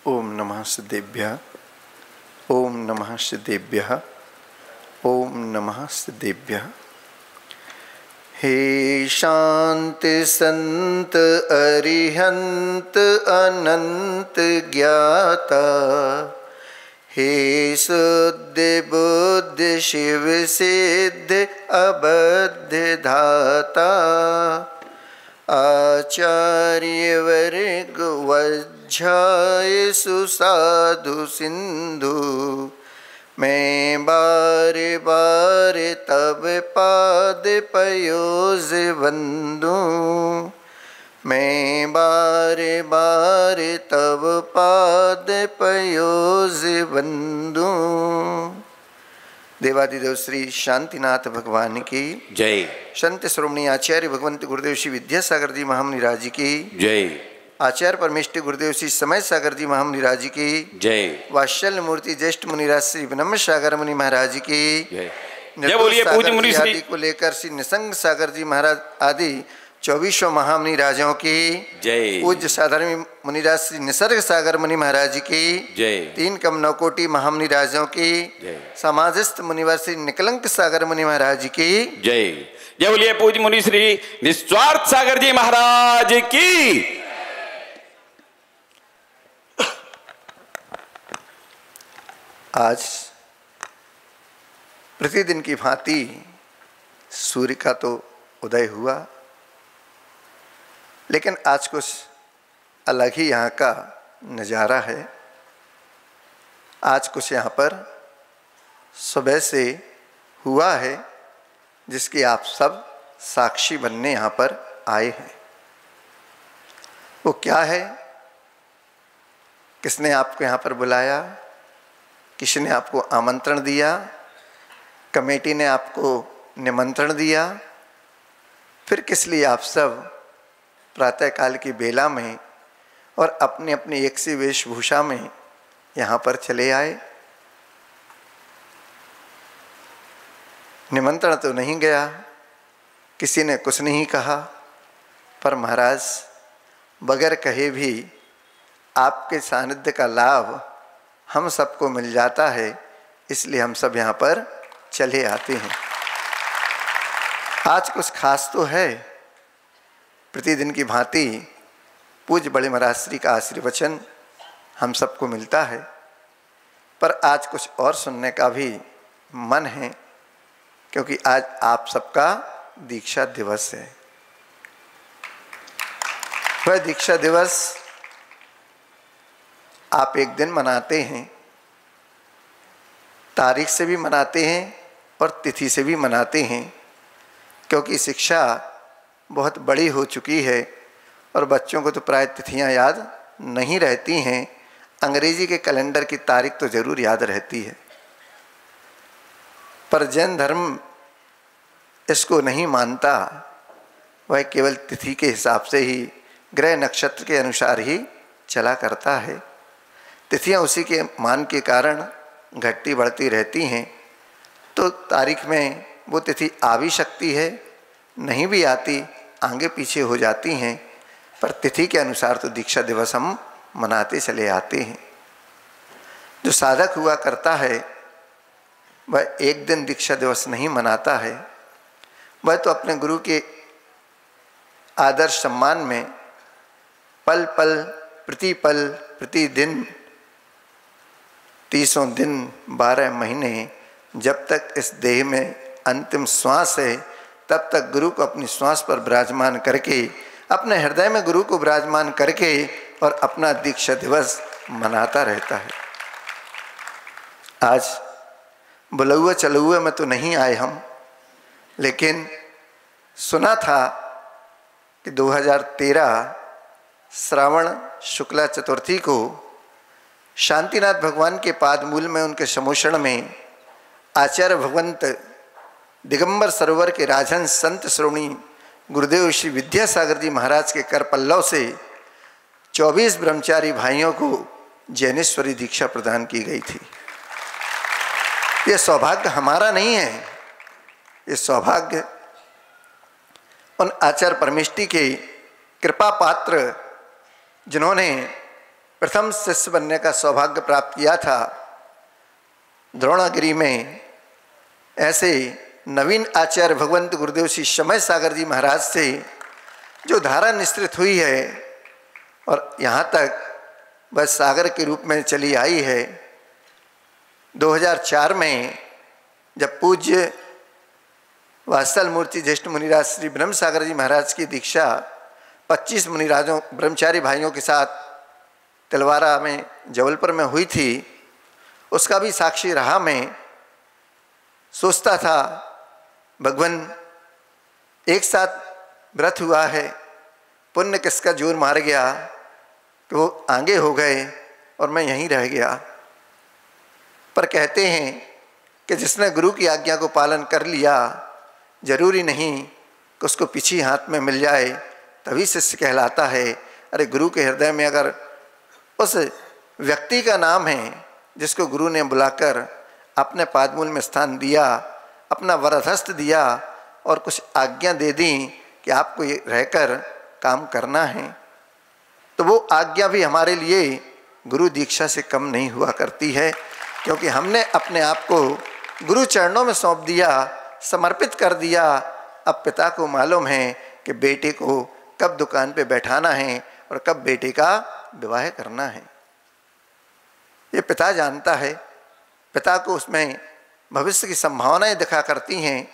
ओम नमः सिद्धेभ्यः। ओम नमः सिद्धेभ्यः। ओम नमः सिद्धेभ्यः। हे शांति संत अरिहंत अनंत ज्ञाता, हे शुद्ध बुद्ध शिव सिद्ध अबद्ध धाता, आचार्य वर्ग वज्झाय सुसाधु सिंधु, मैं बार बार तब पाद पयोज वंदू, मैं बार बार तब पाद पयोज वंदू। देवादिदेव श्री शांतिनाथ भगवान की जय। संत श्रोमणी आचार्य भगवंत गुरुदेव श्री विद्यासागर जी महामुनिराज जी की जय। आचार्य परमेष्टि गुरुदेव श्री समय सागर जी महामुनिराज जी की जय। वात्सल्य मूर्ति ज्येष्ठ मुनिराज श्री विनम्र सागर मुनि महाराज जी की जय। जय बोलिए पूज्य मुनि श्री आदि को लेकर श्री निसंग सागर जी महाराज आदि 24 महामुनि राजाओं की जय। पूज्य साधारण मुनिराज श्री निसर्ग सागर मुनि महाराज जी की जय। 3 कम 9 कोटि महामुनि राजाओं की जय। समाजस्थ मुनिवर श्री निकलंक सागर मुनि महाराज जी की जय। जय बोलिए पूज्य मुनि श्री निस्वार्थ सागर जी महाराज की। आज प्रतिदिन की भांति सूर्य का तो उदय हुआ, लेकिन आज कुछ अलग ही यहाँ का नज़ारा है। आज कुछ यहाँ पर सुबह से हुआ है जिसकी आप सब साक्षी बनने यहाँ पर आए हैं। वो क्या है? किसने आपको यहाँ पर बुलाया? किसने आपको आमंत्रण दिया? कमेटी ने आपको निमंत्रण दिया? फिर किस लिए आप सब प्रातःकाल की बेला में और अपनी अपनी एक सी वेशभूषा में यहाँ पर चले आए? निमंत्रण तो नहीं गया, किसी ने कुछ नहीं कहा, पर महाराज बगैर कहे भी आपके सानिध्य का लाभ हम सबको मिल जाता है, इसलिए हम सब यहाँ पर चले आते हैं। आज कुछ खास तो है। प्रतिदिन की भांति पूज्य बड़े महाराज श्री का आशीर्वचन हम सबको मिलता है, पर आज कुछ और सुनने का भी मन है, क्योंकि आज आप सबका दीक्षा दिवस है। वह दीक्षा दिवस आप एक दिन मनाते हैं, तारीख से भी मनाते हैं और तिथि से भी मनाते हैं, क्योंकि शिक्षा बहुत बड़ी हो चुकी है और बच्चों को तो प्राय तिथियां याद नहीं रहती हैं। अंग्रेजी के कैलेंडर की तारीख तो जरूर याद रहती है, पर जैन धर्म इसको नहीं मानता। वह केवल तिथि के हिसाब से ही, ग्रह नक्षत्र के अनुसार ही चला करता है। तिथियां उसी के मान के कारण घटती बढ़ती रहती हैं, तो तारीख में वो तिथि आ भी सकती है, नहीं भी आती, आगे पीछे हो जाती हैं, पर तिथि के अनुसार तो दीक्षा दिवस हम मनाते चले आते हैं। जो साधक हुआ करता है वह एक दिन दीक्षा दिवस नहीं मनाता है, वह तो अपने गुरु के आदर्श सम्मान में पल पल प्रतिपल प्रतिदिन 30 दिन 12 महीने जब तक इस देह में अंतिम श्वास है तब तक गुरु को अपनी श्वास पर विराजमान करके, अपने हृदय में गुरु को विराजमान करके और अपना दीक्षा दिवस मनाता रहता है। आज बुलौए चलौए में तो नहीं आए हम, लेकिन सुना था कि 2013 श्रावण शुक्ला चतुर्थी को शांतिनाथ भगवान के पादमूल में उनके समोषण में आचार्य भगवंत दिगंबर सरोवर के राजहंस संत श्रोमणी गुरुदेव श्री विद्यासागर जी महाराज के कर पल्लव से 24 ब्रह्मचारी भाइयों को जैनेश्वरी दीक्षा प्रदान की गई थी। यह सौभाग्य हमारा नहीं है, ये सौभाग्य उन आचार्य परमेष्टि के कृपा पात्र जिन्होंने प्रथम शिष्य बनने का सौभाग्य प्राप्त किया था। द्रोणागिरी में ऐसे नवीन आचार्य भगवंत गुरुदेव श्री समय सागर जी महाराज से जो धारा निश्चित हुई है और यहाँ तक बस सागर के रूप में चली आई है। 2004 में जब पूज्य वात्सल मूर्ति ज्येष्ठ मुनिराज श्री ब्रह्म सागर जी महाराज की दीक्षा 25 मुनिराजों ब्रह्मचारी भाइयों के साथ तिलवारा में जबलपुर में हुई थी, उसका भी साक्षी रहा। मैं सोचता था भगवान एक साथ व्रत हुआ है, पुण्य किसका जोर मार गया कि वो आगे हो गए और मैं यहीं रह गया। पर कहते हैं कि जिसने गुरु की आज्ञा को पालन कर लिया, जरूरी नहीं कि उसको पीछे हाथ में मिल जाए तभी शिष्य कहलाता है। अरे गुरु के हृदय में अगर उस व्यक्ति का नाम है जिसको गुरु ने बुलाकर अपने पादमूल में स्थान दिया, अपना वरदहस्त दिया और कुछ आज्ञा दे दी कि आपको ये रहकर काम करना है, तो वो आज्ञा भी हमारे लिए गुरु दीक्षा से कम नहीं हुआ करती है, क्योंकि हमने अपने आप को गुरु चरणों में सौंप दिया, समर्पित कर दिया। अब पिता को मालूम है कि बेटे को कब दुकान पे बैठाना है और कब बेटे का विवाह करना है। ये पिता जानता है। पिता को उसमें भविष्य की संभावनाएं दिखा करती हैं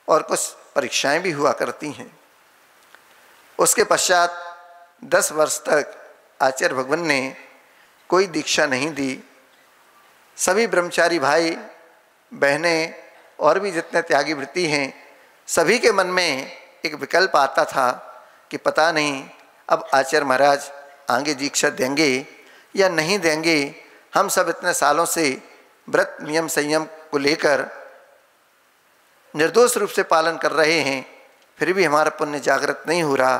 और कुछ परीक्षाएं भी हुआ करती हैं। उसके पश्चात 10 वर्ष तक आचार्य भगवान ने कोई दीक्षा नहीं दी। सभी ब्रह्मचारी भाई बहनें और भी जितने त्यागी वृत्ति हैं, सभी के मन में एक विकल्प आता था कि पता नहीं अब आचार्य महाराज आगे दीक्षा देंगे या नहीं देंगे। हम सब इतने सालों से व्रत नियम संयम को लेकर निर्दोष रूप से पालन कर रहे हैं, फिर भी हमारा पुण्य जागृत नहीं हो रहा।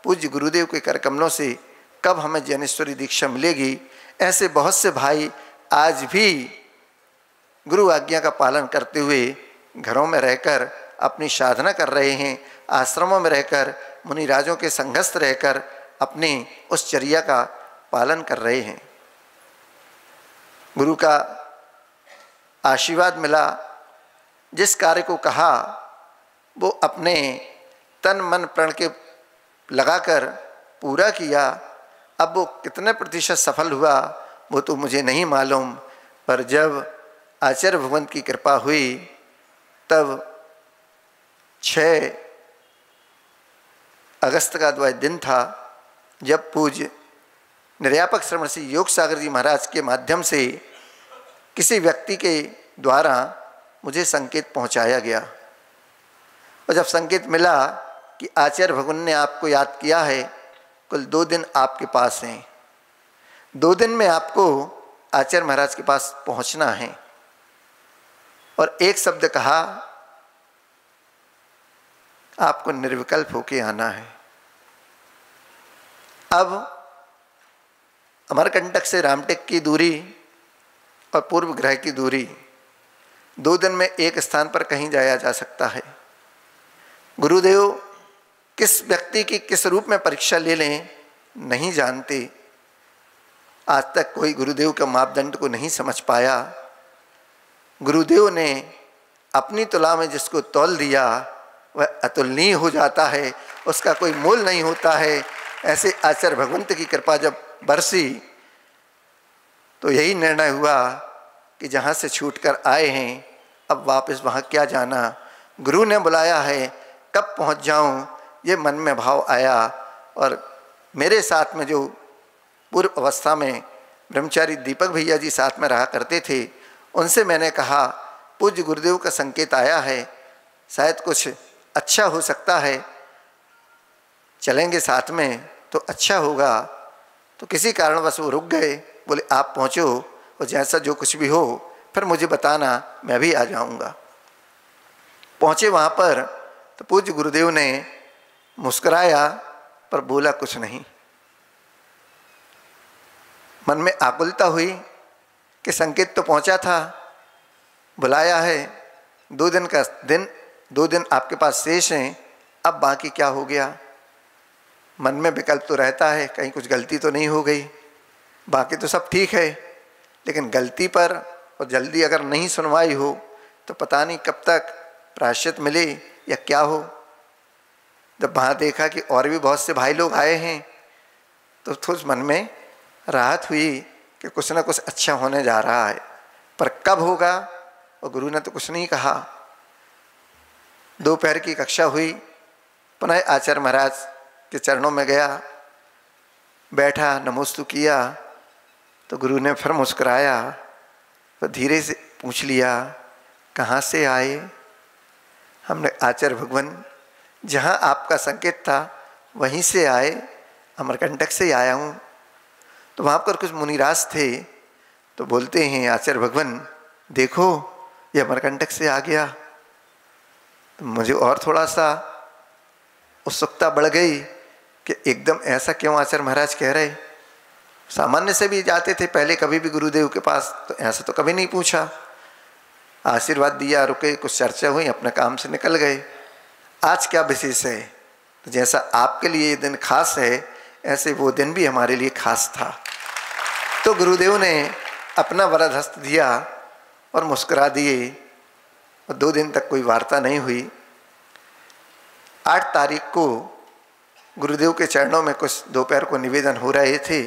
पूज्य गुरुदेव के कर कमलों से कब हमें ज्ञानेश्वरी दीक्षा मिलेगी। ऐसे बहुत से भाई आज भी गुरु आज्ञा का पालन करते हुए घरों में रहकर अपनी साधना कर रहे हैं, आश्रमों में रहकर मुनिराजों के संगस्थ रहकर अपनी उस चर्या का पालन कर रहे हैं। गुरु का आशीर्वाद मिला, जिस कार्य को कहा वो अपने तन मन प्राण के लगाकर पूरा किया। अब वो कितने प्रतिशत सफल हुआ वो तो मुझे नहीं मालूम, पर जब आचार्य भगवंत की कृपा हुई तब 6 अगस्त का द्वाय दिन था जब पूज्य निर्यापक श्रवण श्री योग सागर जी महाराज के माध्यम से किसी व्यक्ति के द्वारा मुझे संकेत पहुंचाया गया। और जब संकेत मिला कि आचार्य भगवान ने आपको याद किया है, कुल 2 दिन आपके पास हैं, 2 दिन में आपको आचार्य महाराज के पास पहुंचना है। और एक शब्द कहा, आपको निर्विकल्प होके आना है। अब अमरकंटक से रामटेक की दूरी और पूर्व ग्रह की दूरी, 2 दिन में एक स्थान पर कहीं जाया जा सकता है। गुरुदेव किस व्यक्ति की किस रूप में परीक्षा ले लें नहीं जानते। आज तक कोई गुरुदेव के मापदंड को नहीं समझ पाया। गुरुदेव ने अपनी तुला में जिसको तौल दिया वह अतुलनीय हो जाता है, उसका कोई मोल नहीं होता है। ऐसे आचार्य भगवंत की कृपा जब बरसी तो यही निर्णय हुआ कि जहाँ से छूटकर आए हैं अब वापस वहाँ क्या जाना। गुरु ने बुलाया है, कब पहुँच जाऊँ ये मन में भाव आया। और मेरे साथ में जो पूर्व अवस्था में ब्रह्मचारी दीपक भैया जी साथ में रहा करते थे, उनसे मैंने कहा पूज्य गुरुदेव का संकेत आया है, शायद कुछ अच्छा हो सकता है, चलेंगे साथ में तो अच्छा होगा। तो किसी कारणवश वो रुक गए, बोले आप पहुँचो और जैसा जो कुछ भी हो फिर मुझे बताना, मैं भी आ जाऊँगा। पहुँचे वहाँ पर तो पूज्य गुरुदेव ने मुस्कुराया पर बोला कुछ नहीं। मन में आकुलता हुई कि संकेत तो पहुँचा था, बुलाया है, 2 दिन आपके पास शेष हैं, अब बाकी क्या हो गया। मन में विकल्प तो रहता है, कहीं कुछ गलती तो नहीं हो गई। बाकी तो सब ठीक है, लेकिन गलती पर और जल्दी अगर नहीं सुनवाई हो तो पता नहीं कब तक प्रायश्चित मिले या क्या हो। जब वहाँ देखा कि और भी बहुत से भाई लोग आए हैं तो थोड़ा मन में राहत हुई कि कुछ ना कुछ अच्छा होने जा रहा है, पर कब होगा और गुरु ने तो कुछ नहीं कहा। दोपहर की कक्षा हुई, पुनः आचार्य महाराज के चरणों में गया, बैठा, नमोस्तु किया तो गुरु ने फिर मुस्कुराया, तो धीरे से पूछ लिया कहाँ से आए। हमने आचार्य भगवान जहाँ आपका संकेत था वहीं से आए, अमरकंटक से आया हूँ। तो वहाँ पर कुछ मुनिराज थे, तो बोलते हैं आचार्य भगवान देखो ये अमरकंटक से आ गया। तो मुझे और थोड़ा सा उत्सुकता बढ़ गई कि एकदम ऐसा क्यों आचार्य महाराज कह रहे। सामान्य से भी जाते थे पहले, कभी भी गुरुदेव के पास तो ऐसा तो कभी नहीं पूछा। आशीर्वाद दिया, रुके, कुछ चर्चा हुई, अपने काम से निकल गए। आज क्या विशेष है? तो जैसा आपके लिए ये दिन खास है, ऐसे वो दिन भी हमारे लिए खास था। तो गुरुदेव ने अपना वरद हस्त दिया और मुस्कुरा दिए, और 2 दिन तक कोई वार्ता नहीं हुई। 8 तारीख को गुरुदेव के चरणों में कुछ दोपहर को निवेदन हो रहे थे,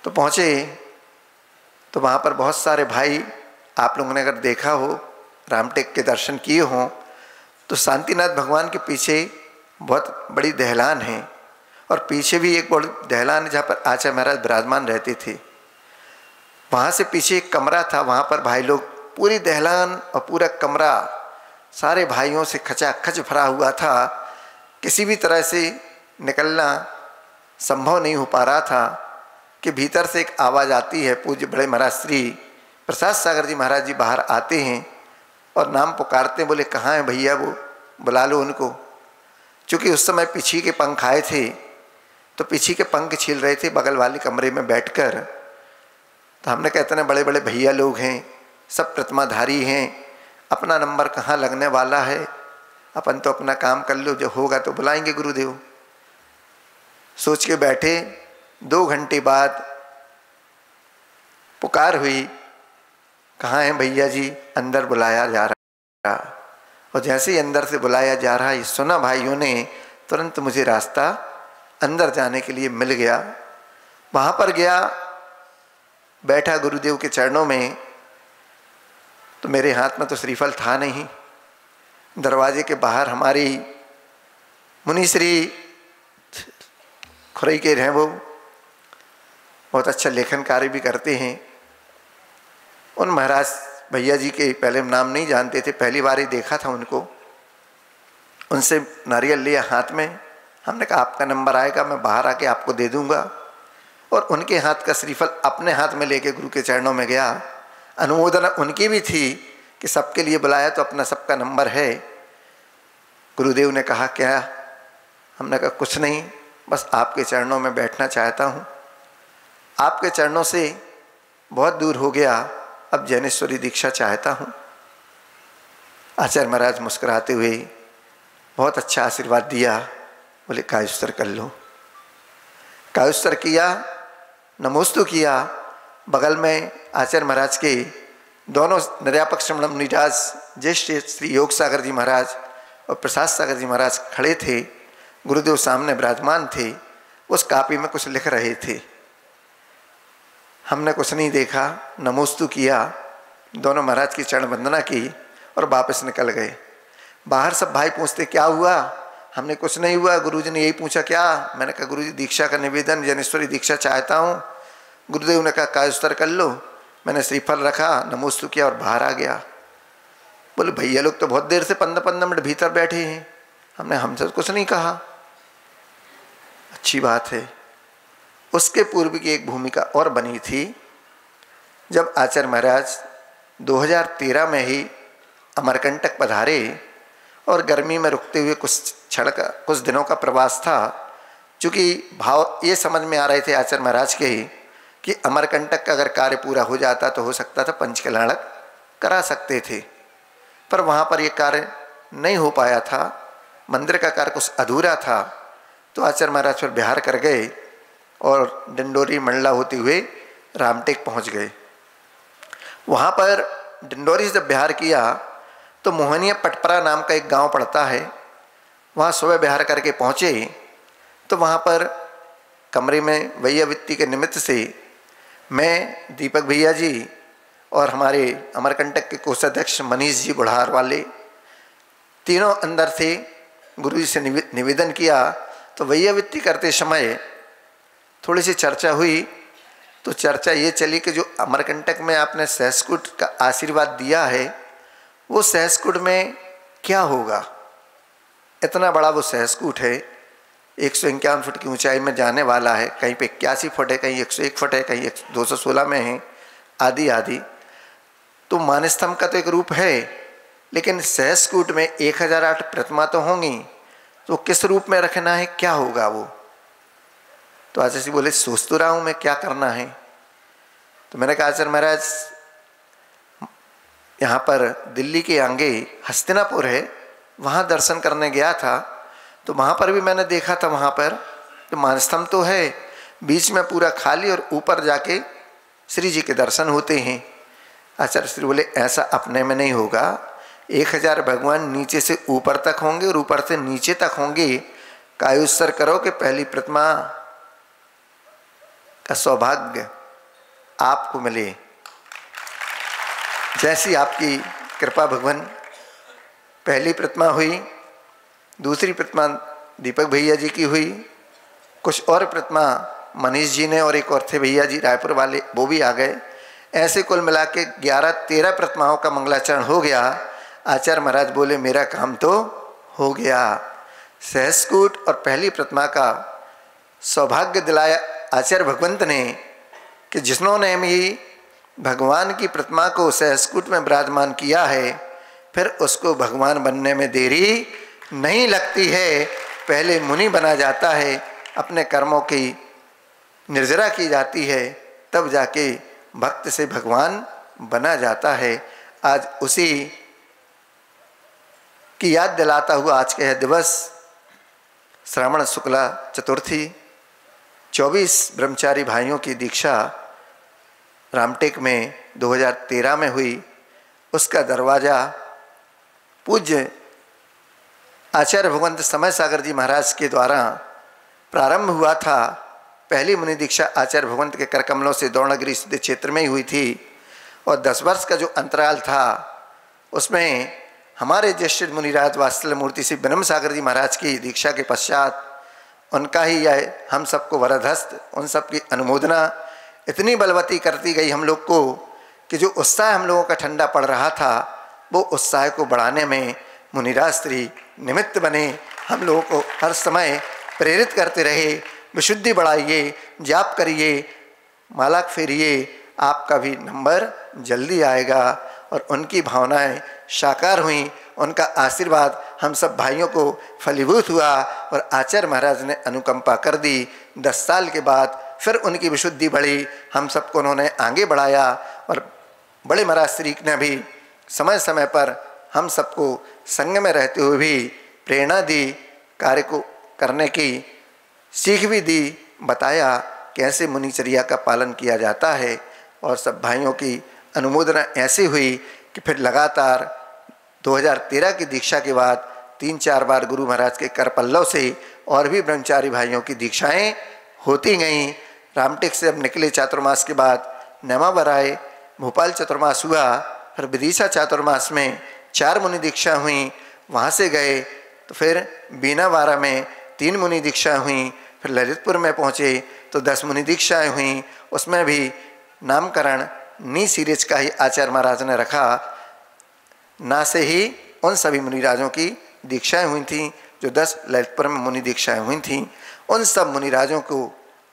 तो पहुँचे तो वहाँ पर बहुत सारे भाई, आप लोगों ने अगर देखा हो, रामटेक के दर्शन किए हों, तो शांतिनाथ भगवान के पीछे बहुत बड़ी दहलान है, और पीछे भी एक बड़ी दहलान है जहाँ पर आचार्य महाराज विराजमान रहते थे। वहाँ से पीछे एक कमरा था, वहाँ पर भाई लोग, पूरी दहलान और पूरा कमरा सारे भाइयों से खचाखच भरा हुआ था। किसी भी तरह से निकलना संभव नहीं हो पा रहा था कि भीतर से एक आवाज़ आती है, पूज्य बड़े महाराज श्री प्रसाद सागर जी महाराज जी बाहर आते हैं और नाम पुकारते हैं, बोले कहाँ हैं भैया, वो बुला लो उनको। चूँकि उस समय पीछे के पंख आए थे, तो पीछे के पंख छील रहे थे बगल वाले कमरे में बैठकर। तो हमने कहते ना बड़े बड़े भैया लोग हैं, सब प्रतिमाधारी हैं, अपना नंबर कहाँ लगने वाला है, अपन तो अपना काम कर लो, जो होगा तो बुलाएंगे गुरुदेव। सोच के बैठे। 2 घंटे बाद पुकार हुई, कहाँ हैं भैया जी, अंदर बुलाया जा रहा। और जैसे ही अंदर से बुलाया जा रहा है सुना भाइयों ने, तुरंत मुझे रास्ता अंदर जाने के लिए मिल गया। वहाँ पर गया, बैठा गुरुदेव के चरणों में, तो मेरे हाथ में तो श्रीफल था नहीं। दरवाजे के बाहर हमारी मुनिश्री खुरई के हैं, वो बहुत अच्छा लेखन कार्य भी करते हैं। उन महाराज भैया जी के पहले नाम नहीं जानते थे, पहली बार ही देखा था उनको। उनसे नारियल लिया हाथ में, हमने कहा आपका नंबर आएगा, मैं बाहर आके आपको दे दूंगा। और उनके हाथ का श्रीफल अपने हाथ में लेके गुरु के चरणों में गया। अनुमोदन उनकी भी थी कि सबके लिए बुलाया तो अपना सबका नंबर है। गुरुदेव ने कहा क्या? हमने कहा कुछ नहीं, बस आपके चरणों में बैठना चाहता हूँ। आपके चरणों से बहुत दूर हो गया, अब जैनेश्वरी दीक्षा चाहता हूँ। आचार्य महाराज मुस्कुराते हुए बहुत अच्छा आशीर्वाद दिया, बोले कायुस्तर कर लो। कायुस्तर किया, नमोस्तु किया। बगल में आचार्य महाराज के दोनों निर्यापक श्रमण मुनिराज ज्येष्ठ श्री योग सागर जी महाराज और प्रसाद सागर जी महाराज खड़े थे। गुरुदेव सामने विराजमान थे, उस कापी में कुछ लिख रहे थे। हमने कुछ नहीं देखा, नमोस्तु किया, दोनों महाराज की चरण वंदना की और वापस निकल गए। बाहर सब भाई पूछते क्या हुआ? हमने कुछ नहीं हुआ, गुरुजी ने यही पूछा क्या? मैंने कहा गुरुजी दीक्षा का निवेदन, जैनेश्वरी दीक्षा चाहता हूँ। गुरुदेव ने कहा कायुस्तर कर लो। मैंने श्रीफल रखा, नमोस्तु किया और बाहर आ गया। बोले भैया लोग तो बहुत देर से 15-15 मिनट भीतर बैठे हैं। हमने हमसे कुछ नहीं कहा। अच्छी बात है। उसके पूर्व की एक भूमिका और बनी थी, जब आचार्य महाराज 2013 में ही अमरकंटक पधारे और गर्मी में रुकते हुए कुछ दिनों का प्रवास था। चूँकि भाव ये समझ में आ रहे थे आचार्य महाराज के कि अमरकंटक का अगर कार्य पूरा हो जाता तो हो सकता था पंचकल्याणक करा सकते थे, पर वहाँ पर ये कार्य नहीं हो पाया था, मंदिर का कार्य कुछ अधूरा था। तो आचार्य महाराज फिर बिहार कर गए और डिंडोरी मंडला होते हुए रामटेक पहुंच गए। वहाँ पर डिंडोरी से जब बिहार किया तो मोहनिया पटपरा नाम का एक गांव पड़ता है, वहाँ सुबह बिहार करके पहुँचे तो वहाँ पर कमरे में वैयावित्ति के निमित्त से मैं, दीपक भैया जी और हमारे अमरकंटक के कोषाध्यक्ष मनीष जी बुढ़ार वाले तीनों अंदर थे। गुरु जी से निवेदन किया तो वैयावित्ति करते समय थोड़ी सी चर्चा हुई। तो चर्चा ये चली कि जो अमरकंटक में आपने सहस्कुट का आशीर्वाद दिया है वो सहस्कुट में क्या होगा। इतना बड़ा वो सहस्कुट है, 151 फुट की ऊंचाई में जाने वाला है, कहीं पे 81 फुट है, कहीं 101 फुट है, कहीं 216 में है, आदि आदि। तो मानस्तंभ का तो एक रूप है, लेकिन सहस्कुट में 1008 प्रतिमा तो होंगी, तो किस रूप में रखना है, क्या होगा वो। तो आचार्य जी बोले सोच तो रहा हूँ मैं क्या करना है। तो मैंने कहा आचार्य महाराज यहाँ पर दिल्ली के आगे हस्तिनापुर है, वहाँ दर्शन करने गया था तो वहाँ पर भी मैंने देखा था, वहाँ पर तो मानस्तंभ तो है, बीच में पूरा खाली और ऊपर जाके श्री जी के दर्शन होते हैं। आचार्य श्री बोले ऐसा अपने में नहीं होगा, 1000 भगवान नीचे से ऊपर तक होंगे और ऊपर से नीचे तक होंगे। कायुस्सर करो कि पहली प्रतिमा का सौभाग्य आपको मिले। जैसी आपकी कृपा भगवान, पहली प्रतिमा हुई, दूसरी प्रतिमा दीपक भैया जी की हुई, कुछ और प्रतिमा मनीष जी ने और एक और थे भैया जी रायपुर वाले, वो भी आ गए। ऐसे कुल मिला के 11-13 प्रतिमाओं का मंगलाचरण हो गया। आचार्य महाराज बोले मेरा काम तो हो गया। सहस्कुट और पहली प्रतिमा का सौभाग्य दिलाया आचार्य भगवंत ने कि जिन्होंने भी भगवान की प्रतिमा को सहस्कुट में विराजमान किया है, फिर उसको भगवान बनने में देरी नहीं लगती है। पहले मुनि बना जाता है, अपने कर्मों की निर्जरा की जाती है, तब जाके भक्त से भगवान बना जाता है। आज उसी की याद दिलाता हुआ आज का यह दिवस श्रावण शुक्ला चतुर्थी, 24 ब्रह्मचारी भाइयों की दीक्षा रामटेक में 2013 में हुई। उसका दरवाज़ा पूज्य आचार्य भगवंत समय सागर जी महाराज के द्वारा प्रारंभ हुआ था। पहली मुनि दीक्षा आचार्य भगवंत के कर कमलों से दौड़नगिरी सिद्ध क्षेत्र में ही हुई थी और 10 वर्ष का जो अंतराल था उसमें हमारे ज्येष्ठ मुनिराज वात्सल्य मूर्ति श्री ब्रह्म सागर जी महाराज की दीक्षा के पश्चात उनका ही यह हम सबको वरदहस्त, उन सब की अनुमोदना इतनी बलवती करती गई हम लोग को कि जो उत्साह हम लोगों का ठंडा पड़ रहा था वो उत्साह को बढ़ाने में मुनिराज श्री निमित्त बने। हम लोगों को हर समय प्रेरित करते रहे, विशुद्धि बढ़ाइए, जाप करिए, माला फेरिए, आपका भी नंबर जल्दी आएगा। और उनकी भावनाएं साकार हुई, उनका आशीर्वाद हम सब भाइयों को फलीभूत हुआ और आचार्य महाराज ने अनुकंपा कर दी। 10 साल के बाद फिर उनकी विशुद्धि बढ़ी, हम सबको उन्होंने आगे बढ़ाया और बड़े महाराज श्री ने भी समय समय पर हम सबको संग में रहते हुए भी प्रेरणा दी, कार्य को करने की सीख भी दी, बताया कैसे मुनिचर्या का पालन किया जाता है। और सब भाइयों की अनुमोदना ऐसी हुई कि फिर लगातार 2013 की दीक्षा के बाद 3-4 बार गुरु महाराज के कर पल्लव से और भी ब्रह्मचारी भाइयों की दीक्षाएं होती गईं। रामटेक से अब निकले चातुर्मास के बाद नेमावर आए, भोपाल चतुर्मास हुआ, फिर विदिशा चातुर्मास में 4 मुनि दीक्षा हुई। वहाँ से गए तो फिर बीनावारा में 3 मुनि दीक्षा हुई, फिर ललितपुर में पहुँचे तो 10 मुनि दीक्षाएँ हुई। उसमें भी नामकरण नी सीरीज का ही आचार्य महाराज ने रखा। ना से ही उन सभी मुनिराजों की दीक्षाएं हुई थीं जो 10 ललितपुर में मुनि दीक्षाएं हुई थीं। उन सब मुनिराजों को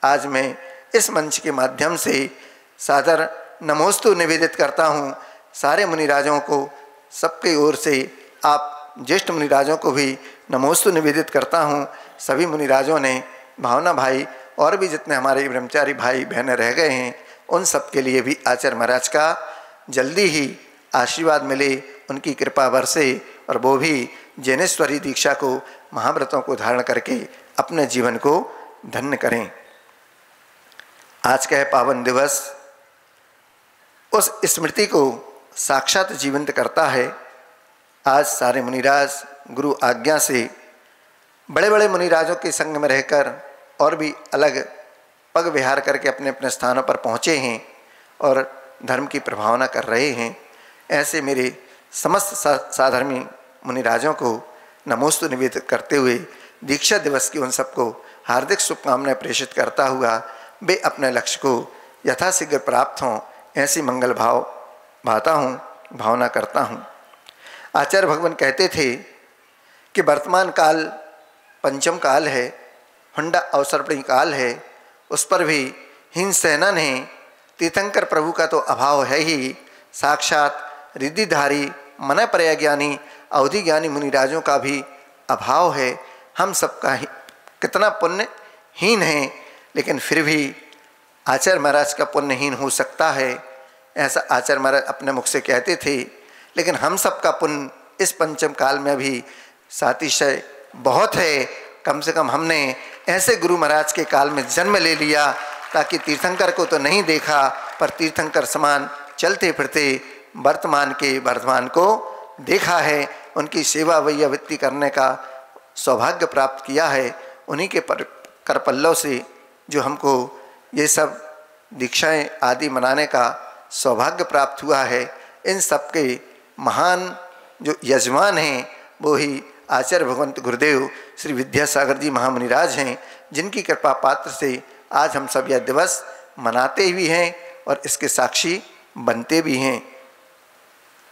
आज मैं इस मंच के माध्यम से सादर नमोस्तु निवेदित करता हूँ। सारे मुनिराजों को सबके ओर से आप ज्येष्ठ मुनिराजों को भी नमोस्तु निवेदित करता हूँ। सभी मुनिराजों ने, भावना भाई और भी जितने हमारे ब्रह्मचारी भाई बहनें रह गए हैं उन सब के लिए भी आचार्य महाराज का जल्दी ही आशीर्वाद मिले, उनकी कृपा बरसे और वो भी जैनेश्वरी दीक्षा को, महाव्रतों को धारण करके अपने जीवन को धन्य करें। आज का है पावन दिवस उस स्मृति को साक्षात जीवंत करता है। आज सारे मुनिराज गुरु आज्ञा से बड़े बड़े मुनिराजों के संग में रहकर और भी अलग पग विहार करके अपने अपने स्थानों पर पहुँचे हैं और धर्म की प्रभावना कर रहे हैं। ऐसे मेरे समस्त साधर्मी मुनिराजों को नमोस्तु निवेदित करते हुए दीक्षा दिवस की उन सबको हार्दिक शुभकामनाएं प्रेषित करता हुआ वे अपने लक्ष्य को यथाशीघ्र प्राप्त हों ऐसी मंगल भाता हूँ, भावना करता हूँ। आचार्य भगवान कहते थे कि वर्तमान काल पंचम काल है, हुंडा अवसर्पणी काल है, उस पर भी हिंसेनन है। तीर्थंकर प्रभु का तो अभाव है ही, साक्षात रिद्धिधारी मन प्रज्ञानी अवधि ज्ञानी मुनिराजों का भी अभाव है। हम सबका कितना पुण्यहीन है, लेकिन फिर भी आचार्य महाराज का पुण्यहीन हो सकता है, ऐसा आचार्य महाराज अपने मुख से कहते थे। लेकिन हम सबका पुण्य इस पंचम काल में भी सातिशय बहुत है। कम से कम हमने ऐसे गुरु महाराज के काल में जन्म ले लिया, ताकि तीर्थंकर को तो नहीं देखा पर तीर्थंकर समान चलते फिरते वर्तमान को देखा है। उनकी सेवा वैयावृत्ति करने का सौभाग्य प्राप्त किया है। उन्हीं के करपल्लों से जो हमको ये सब दीक्षाएं आदि मनाने का सौभाग्य प्राप्त हुआ है। इन सब के महान जो यजमान हैं वो ही आचार्य भगवंत गुरुदेव श्री विद्यासागर जी महामुनिराज हैं, जिनकी कृपा पात्र से आज हम सब यह दिवस मनाते भी हैं और इसके साक्षी बनते भी हैं।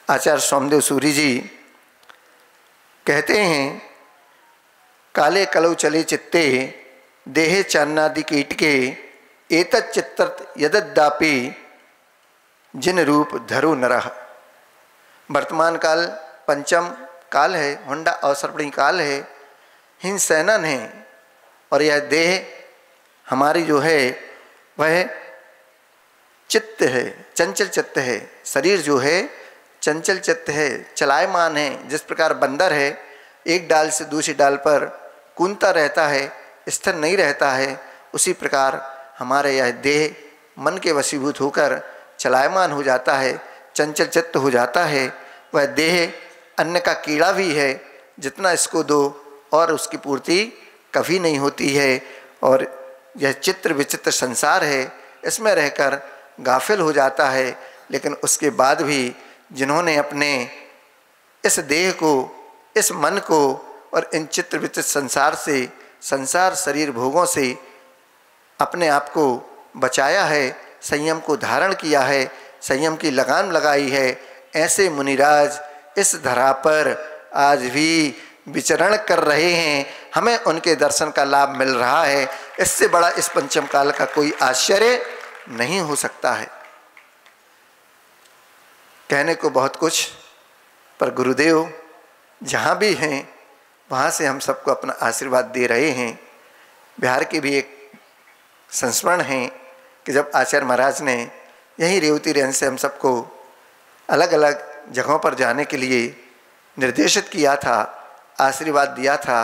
आचार्य सोमदेव सूरी जी कहते हैं, काले कलौ चले चित्ते देहे चान्नादि कीटके एतत् चित्त यददापि जिन रूप धरु नरः। वर्तमान काल पंचम काल है, हुंडा अवसर्पणी काल है, हिंसैनन है और यह देह हमारी जो है वह चित्त है, चंचल चित्त है। शरीर जो है चंचल चित्त है, चलायमान है। जिस प्रकार बंदर है एक डाल से दूसरी डाल पर कूदता रहता है, स्थिर नहीं रहता है, उसी प्रकार हमारे यह देह मन के वशीभूत होकर चलायमान हो जाता है, चंचल चित्त हो जाता है। वह देह अन्न का कीड़ा भी है, जितना इसको दो और उसकी पूर्ति कभी नहीं होती है। और यह चित्र विचित्र संसार है, इसमें रहकर गाफिल हो जाता है। लेकिन उसके बाद भी जिन्होंने अपने इस देह को, इस मन को और इन चित्र विचित्र संसार से, संसार शरीर भोगों से अपने आप को बचाया है, संयम को धारण किया है, संयम की लगाम लगाई है, ऐसे मुनिराज इस धरा पर आज भी विचरण कर रहे हैं। हमें उनके दर्शन का लाभ मिल रहा है। इससे बड़ा इस पंचम काल का कोई आश्चर्य नहीं हो सकता है। कहने को बहुत कुछ, पर गुरुदेव जहाँ भी हैं वहाँ से हम सबको अपना आशीर्वाद दे रहे हैं। बिहार की भी एक संस्मरण है कि जब आचार्य महाराज ने यहीं रेवती रेंज से हम सबको अलग अलग जगहों पर जाने के लिए निर्देशित किया था, आशीर्वाद दिया था,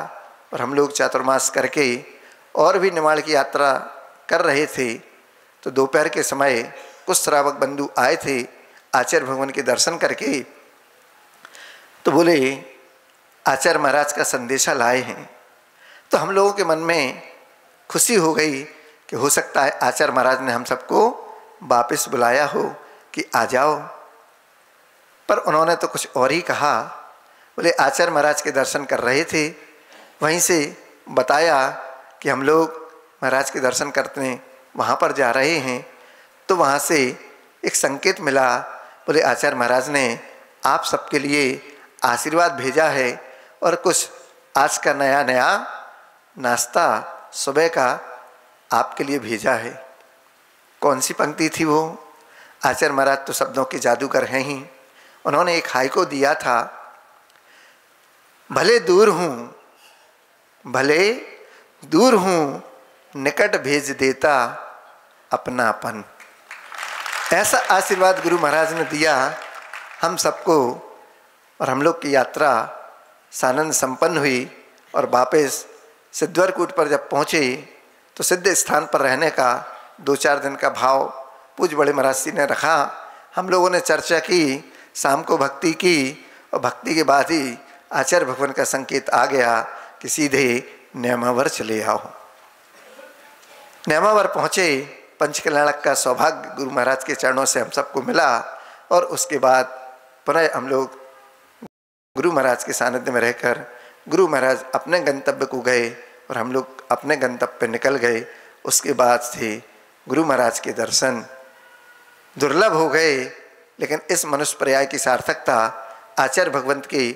और हम लोग चातुर्मास करके और भी निमाड़ की यात्रा कर रहे थे, तो दोपहर के समय कुछ श्रावक बंधु आए थे आचार्य भगवान के दर्शन करके। तो बोले आचार्य महाराज का संदेशा लाए हैं। तो हम लोगों के मन में खुशी हो गई कि हो सकता है आचार्य महाराज ने हम सबको वापस बुलाया हो कि आ जाओ। पर उन्होंने तो कुछ और ही कहा। बोले आचार्य महाराज के दर्शन कर रहे थे, वहीं से बताया कि हम लोग महाराज के दर्शन करते वहाँ पर जा रहे हैं। तो वहाँ से एक संकेत मिला। बोले आचार्य महाराज ने आप सबके लिए आशीर्वाद भेजा है और कुछ आज का नया नया नाश्ता सुबह का आपके लिए भेजा है। कौन सी पंक्ति थी वो? आचार्य महाराज तो शब्दों के जादूगर हैं ही। उन्होंने एक हाइको दिया था, भले दूर हूँ निकट भेज देता अपनापन। ऐसा आशीर्वाद गुरु महाराज ने दिया हम सबको, और हम लोग की यात्रा सानंद संपन्न हुई। और वापस सिद्धवरकूट पर जब पहुँचे तो सिद्ध स्थान पर रहने का 2-4 दिन का भाव पूज्य बड़े महाराज जी ने रखा। हम लोगों ने चर्चा की, शाम को भक्ति की, और भक्ति के बाद ही आचार्य भगवान का संकेत आ गया कि सीधे न्यामावर चले आओ। न्यामावर पहुँचे, पंचकल्याणक का सौभाग्य गुरु महाराज के चरणों से हम सबको मिला। और उसके बाद पुनः हम लोग गुरु महाराज के सानिध्य में रहकर गुरु महाराज अपने गंतव्य को गए और हम लोग अपने गंतव्य पर निकल गए। उसके बाद से गुरु महाराज के दर्शन दुर्लभ हो गए, लेकिन इस मनुष्य पर्याय की सार्थकता आचार्य भगवंत के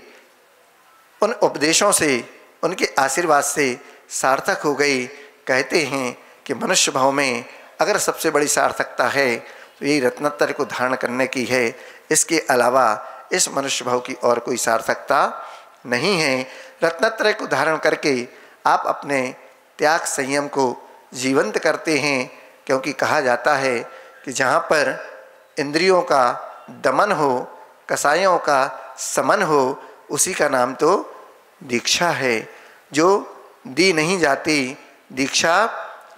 उन उपदेशों से, उनके आशीर्वाद से सार्थक हो गई। कहते हैं कि मनुष्य भाव में अगर सबसे बड़ी सार्थकता है तो यही रत्नत्रय को धारण करने की है। इसके अलावा इस मनुष्य भाव की और कोई सार्थकता नहीं है। रत्नत्रय को धारण करके आप अपने त्याग संयम को जीवंत करते हैं, क्योंकि कहा जाता है कि जहाँ पर इंद्रियों का दमन हो, कसायों का समन हो, उसी का नाम तो दीक्षा है। जो दी नहीं जाती, दीक्षा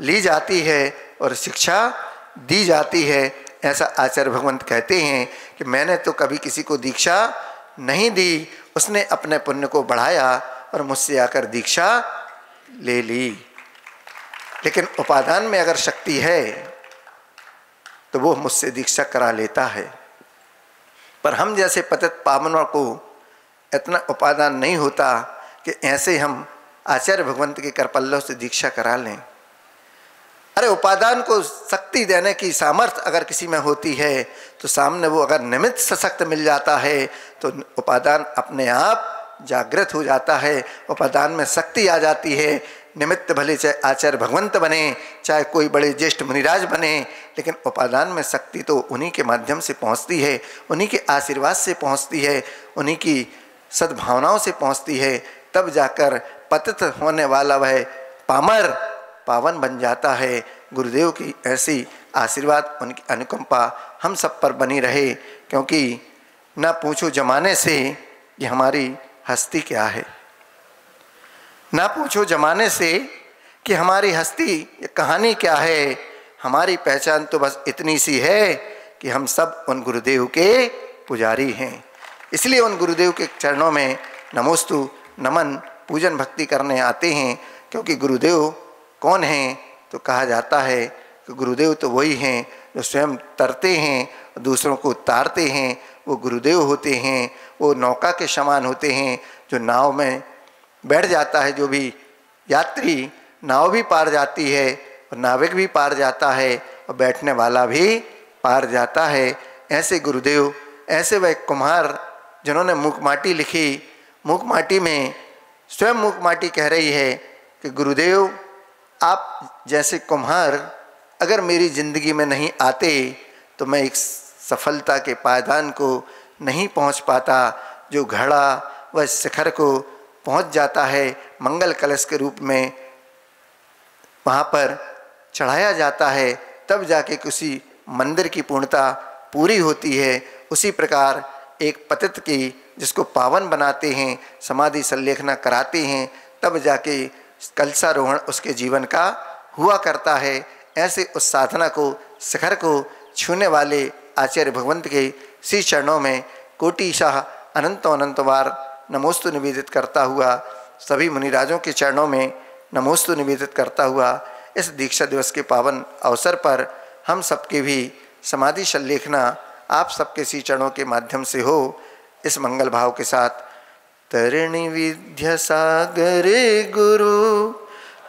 ली जाती है और शिक्षा दी जाती है। ऐसा आचार्य भगवंत कहते हैं कि मैंने तो कभी किसी को दीक्षा नहीं दी, उसने अपने पुण्य को बढ़ाया और मुझसे आकर दीक्षा ले ली। लेकिन उपादान में अगर शक्ति है तो वो मुझसे दीक्षा करा लेता है। पर हम जैसे पतित पावनों को इतना उपादान नहीं होता कि ऐसे हम आचार्य भगवंत के करपल्लों से दीक्षा करा लें। अरे उपादान को शक्ति देने की सामर्थ्य अगर किसी में होती है तो सामने वो अगर निमित्त सशक्त मिल जाता है तो उपादान अपने आप जागृत हो जाता है, उपादान में शक्ति आ जाती है। निमित्त भले चाहे आचार्य भगवंत बने, चाहे कोई बड़े ज्येष्ठ मुनिराज बने, लेकिन उपादान में शक्ति तो उन्हीं के माध्यम से पहुंचती है, उन्हीं के आशीर्वाद से पहुंचती है, उन्हीं की सद्भावनाओं से पहुंचती है। तब जाकर पतित होने वाला वह पामर पावन बन जाता है। गुरुदेव की ऐसी आशीर्वाद, उनकी अनुकंपा हम सब पर बनी रहे, क्योंकि ना पूछो जमाने से कि हमारी हस्ती क्या है, ना पूछो जमाने से कि हमारी हस्ती कहानी क्या है। हमारी पहचान तो बस इतनी सी है कि हम सब उन गुरुदेव के पुजारी हैं। इसलिए उन गुरुदेव के चरणों में नमोस्तु नमन पूजन भक्ति करने आते हैं। क्योंकि गुरुदेव कौन हैं तो कहा जाता है कि गुरुदेव तो वही हैं जो स्वयं तरते हैं, दूसरों को उतारते हैं, वो गुरुदेव होते हैं। वो नौका के समान होते हैं जो नाव में बैठ जाता है, जो भी यात्री नाव भी पार जाती है और नाविक भी पार जाता है और बैठने वाला भी पार जाता है। ऐसे गुरुदेव, ऐसे वह कुम्हार जिन्होंने मूकमाटी लिखी, मूकमाटी में स्वयं मूकमाटी कह रही है कि गुरुदेव आप जैसे कुम्हार अगर मेरी ज़िंदगी में नहीं आते तो मैं एक सफलता के पायदान को नहीं पहुंच पाता। जो घड़ा वह शिखर को पहुंच जाता है, मंगल कलश के रूप में वहाँ पर चढ़ाया जाता है, तब जाके किसी मंदिर की पूर्णता पूरी होती है। उसी प्रकार एक पतित की जिसको पावन बनाते हैं, समाधि संलेखना कराते हैं, तब जाके कलशारोहण उसके जीवन का हुआ करता है। ऐसे उस साधना को, शिखर को छूने वाले आचार्य भगवंत के श्री चरणों में कोटिशाह अनंतो अनंत बार नमोस्तु निवेदित करता हुआ, सभी मुनिराजों के चरणों में नमोस्तु निवेदित करता हुआ, इस दीक्षा दिवस के पावन अवसर पर हम सबके भी समाधि संलेखना आप सबके श्री चरणों के माध्यम से हो। इस मंगल भाव के साथ तरिणी विद्या सागर गुरु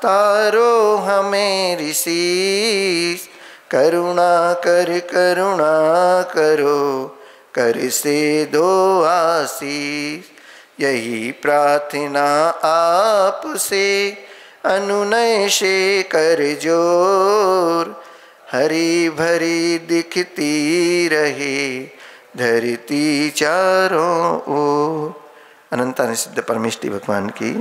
तारो हमें ऋषि, करुणा करो कर से दो आशीष। यही प्रार्थना आपसे अनुनय से कर जोर, हरी भरी दिखती रहे धरती चारों ओर। अनंत सिद्ध परमेष्टि भगवान की